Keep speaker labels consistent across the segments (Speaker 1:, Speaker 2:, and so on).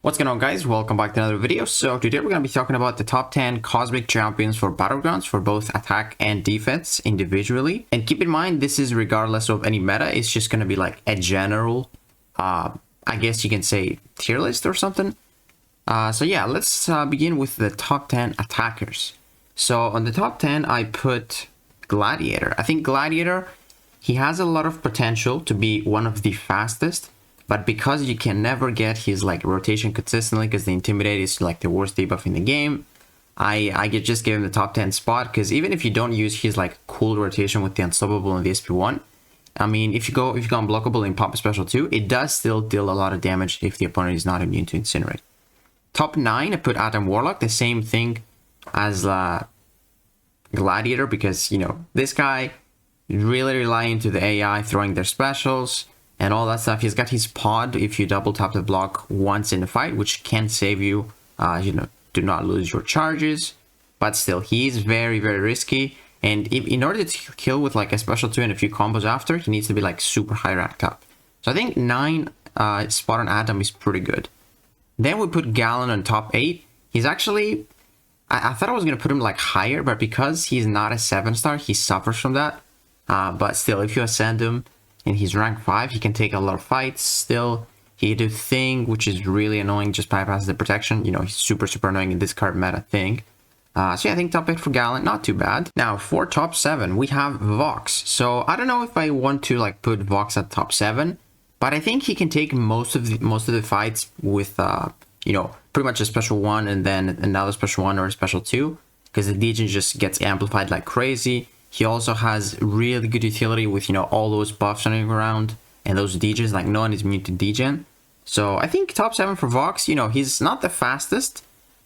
Speaker 1: What's going on, guys? Welcome back to another video. So today we're going to be talking about the top 10 cosmic champions for Battlegrounds for both attack and defense individually. And keep in mind, this is regardless of any meta. It's just going to be like a general, I guess you can say tier list or something. So yeah, let's begin with the top 10 attackers. So on the top 10, I put Gladiator. I think Gladiator, he has a lot of potential to be one of the fastest. But because you can never get his like rotation consistently, because the Intimidate is like the worst debuff in the game, I just give him the top 10 spot. Because even if you don't use his like cool rotation with the Unstoppable and the SP1, I mean, if you go Unblockable in Pop Special 2, it does still deal a lot of damage if the opponent is not immune to Incinerate. Top 9, I put Adam Warlock, the same thing as Gladiator, because, you know, this guy really relying to the AI throwing their specials and all that stuff. He's got his pod if you double tap the block once in the fight, which can save you, do not lose your charges. But still, he is very, very risky. And in order to kill with like a special 2 and a few combos after, he needs to be like super high ranked up. So I think 9 spot on Adam is pretty good. Then we put Gallon on top 8. He's actually, I thought I was going to put him like higher, but because he's not a 7-star, he suffers from that. But still, if you ascend him, and he's rank 5, he can take a lot of fights. Still, he can do Thing, which is really annoying, just bypasses the protection. You know, he's super annoying in this card meta Thing. So yeah, I think top 8 for Gallant, not too bad. Now, for top 7, we have Vox. So I don't know if I want to like put Vox at top 7, but I think he can take most of the fights with, you know, pretty much a special 1 and then another special 1 or a special 2, because the degen just gets amplified like crazy. He also has really good utility with, you know, all those buffs running around and those degens, like no one is immune to degen. So I think top 7 for Vox, you know, he's not the fastest,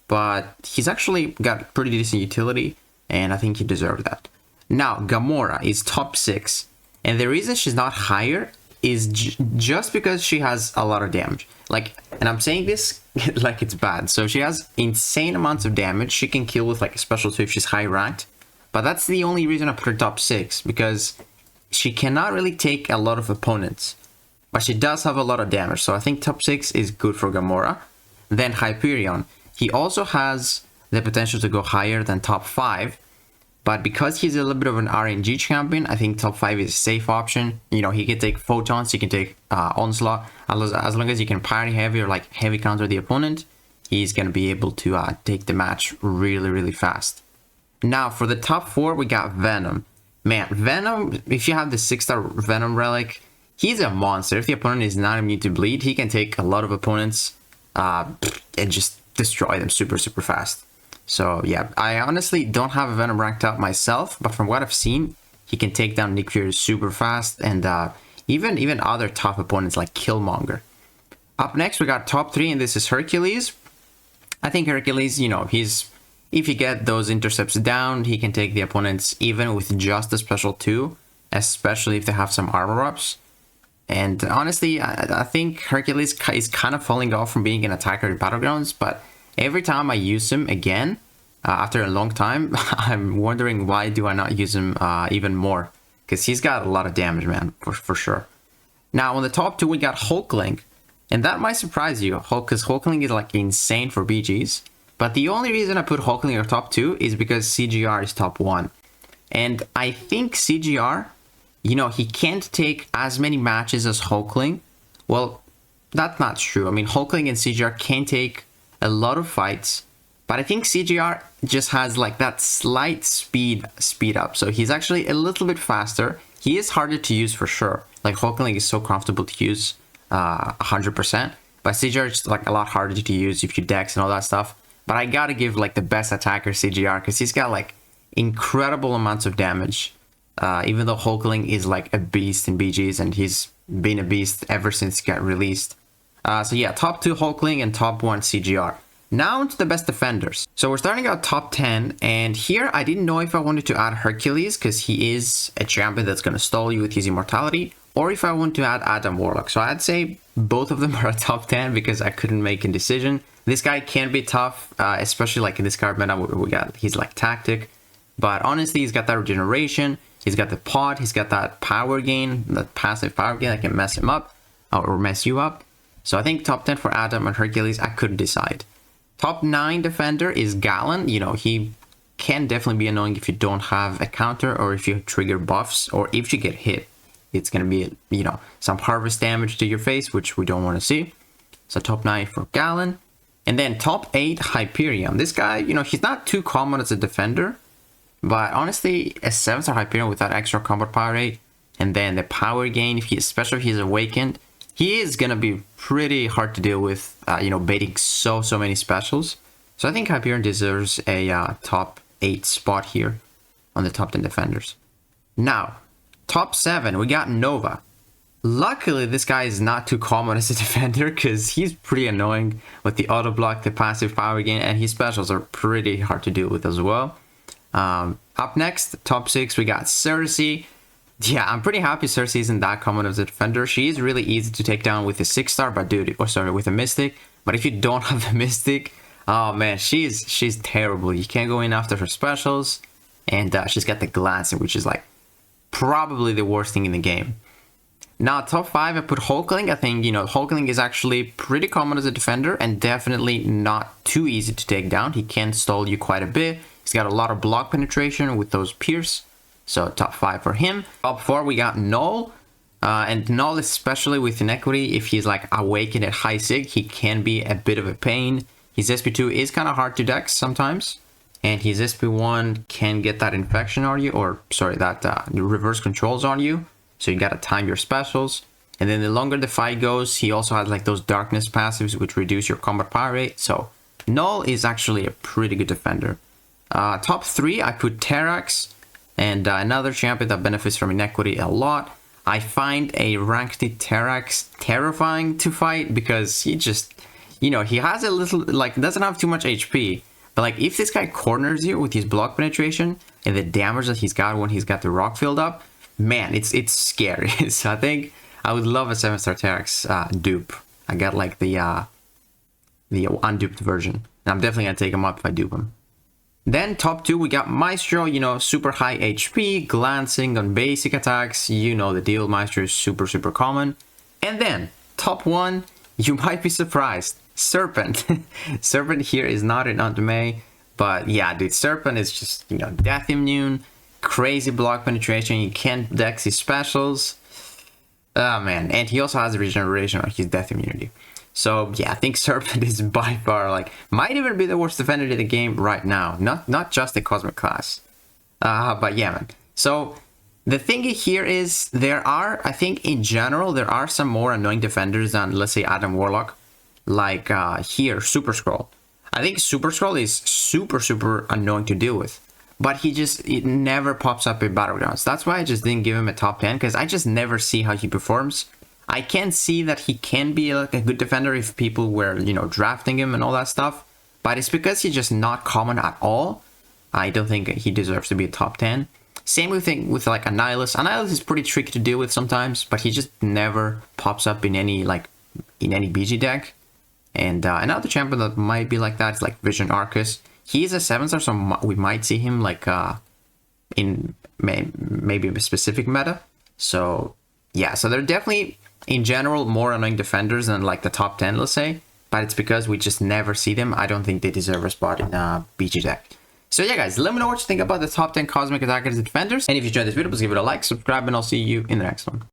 Speaker 1: but he's actually got pretty decent utility, and I think he deserved that. Now, Gamora is top 6, and the reason she's not higher is just because she has a lot of damage. Like, and I'm saying this like it's bad. So she has insane amounts of damage. She can kill with like a special 2 if she's high ranked. But that's the only reason I put her top 6, because she cannot really take a lot of opponents, but she does have a lot of damage. So I think top 6 is good for Gamora. Then Hyperion, he also has the potential to go higher than top 5, but because he's a little bit of an RNG champion, I think top 5 is a safe option. You know, he can take Photons, he can take Onslaught, as long as he can parry heavy or like heavy counter the opponent, he's going to be able to take the match really fast. Now, for the top 4, we got Venom. Man, Venom, if you have the 6-star Venom Relic, he's a monster. If the opponent is not immune to bleed, he can take a lot of opponents and just destroy them super fast. So, yeah, I honestly don't have a Venom ranked up myself, but from what I've seen, he can take down Nick Fury super fast, and even other tough opponents like Killmonger. Up next, we got top 3, and this is Hercules. I think Hercules, you know, if you get those intercepts down, he can take the opponents even with just a special 2, especially if they have some armor ups. And honestly, I think Hercules is kind of falling off from being an attacker in Battlegrounds, but every time I use him again, after a long time, I'm wondering why do I not use him even more? Because he's got a lot of damage, man, for sure. Now, on the top 2, we got Hulkling, and that might surprise you, because Hulkling is like insane for BGs. But the only reason I put Hulkling at top 2 is because CGR is top 1. And I think CGR, you know, he can't take as many matches as Hulkling. Well, that's not true. I mean, Hulkling and CGR can take a lot of fights. But I think CGR just has like that slight speed up. So he's actually a little bit faster. He is harder to use for sure. Like Hulkling is so comfortable to use 100%. But CGR is like a lot harder to use if you dex and all that stuff. But I gotta give like the best attacker CGR, because he's got like incredible amounts of damage. Even though Hulkling is like a beast in BGs, and he's been a beast ever since he got released. So yeah, top 2 Hulkling and top 1 CGR. Now into the best defenders. So we're starting out top 10, and here I didn't know if I wanted to add Hercules, because he is a champion that's gonna stall you with his immortality, or if I want to add Adam Warlock. So I'd say both of them are a top 10 because I couldn't make a decision. This guy can be tough, especially like in this card meta, he's like tactic. But honestly, he's got that regeneration, he's got the pod, he's got that power gain, that passive power gain that can mess him up or mess you up. So I think top 10 for Adam and Hercules, I couldn't decide. Top 9 defender is Galen. You know, he can definitely be annoying if you don't have a counter or if you trigger buffs or if you get hit. It's going to be, you know, some harvest damage to your face, which we don't want to see. So top 9 for Galen. And then top 8, Hyperion. This guy, you know, he's not too common as a defender. But honestly, a 7-star Hyperion with that extra combat power rate and then the power gain, especially if he's awakened, he is going to be pretty hard to deal with, you know, baiting so many specials. So I think Hyperion deserves a top 8 spot here on the top 10 defenders. Now, top 7, we got Nova. Luckily, this guy is not too common as a defender because he's pretty annoying with the auto block, the passive power gain, and his specials are pretty hard to deal with as well. Up next, top 6, we got Cersei. Yeah, I'm pretty happy Cersei isn't that common as a defender. She is really easy to take down with a 6-star, but dude, with a Mystic. But if you don't have the Mystic, oh man, she's terrible. You can't go in after her specials, and she's got the glancing, which is like probably the worst thing in the game. Now, top 5, I put Hulkling. I think, you know, Hulkling is actually pretty common as a defender and definitely not too easy to take down. He can stall you quite a bit. He's got a lot of block penetration with those Pierce. So top 5 for him. Top 4, we got Null. And Null, especially with Inequity, if he's like awakened at high sig, he can be a bit of a pain. His SP2 is kind of hard to dex sometimes. And his SP1 can get that infection on you, or sorry, that reverse controls on you. So you gotta time your specials. And then the longer the fight goes, he also has like those darkness passives which reduce your combat power rate. So Null is actually a pretty good defender. Top 3, I put Terrax. And another champion that benefits from Inequity a lot. I find a ranked Terrax terrifying to fight because he just, you know, he has a little, like, doesn't have too much HP. But like, if this guy corners you with his block penetration and the damage that he's got when he's got the rock filled up, man, it's scary. So I think I would love a 7-star Terrax dupe. I got like the unduped version. And I'm definitely gonna take him up if I dupe him. Then top 2, we got Maestro, you know, super high HP, glancing on basic attacks. You know the deal, Maestro is super common. And then top 1, you might be surprised, Serpent. Serpent here is not an Automate, but yeah, dude, Serpent is just, you know, death immune, crazy block penetration, you can't dex his specials. Oh man, and he also has regeneration on his death immunity. So yeah, I think Serpent is by far, like, might even be the worst defender in the game right now. Not just the Cosmic class. But yeah, man. So the thing here is there are, I think in general, there are some more annoying defenders than, let's say, Adam Warlock. Like here, Super Skrull. I think Super Skrull is super annoying to deal with. But it never pops up in Battlegrounds. That's why I just didn't give him a top 10, because I just never see how he performs. I can see that he can be like a good defender if people were, you know, drafting him and all that stuff. But it's because he's just not common at all. I don't think he deserves to be a top 10. Same with like Annihilus. Annihilus is pretty tricky to deal with sometimes, but he just never pops up in any BG deck. And another champion that might be like that is like Vision Arcus. He's a 7-star, so we might see him like in maybe a specific meta. So yeah, so they're definitely in general more annoying defenders than like the top 10, let's say. But it's because we just never see them. I don't think they deserve a spot in BG deck. So yeah, guys, let me know what you think about the top 10 Cosmic Attackers and Defenders. And if you enjoyed this video, please give it a like, subscribe, and I'll see you in the next one.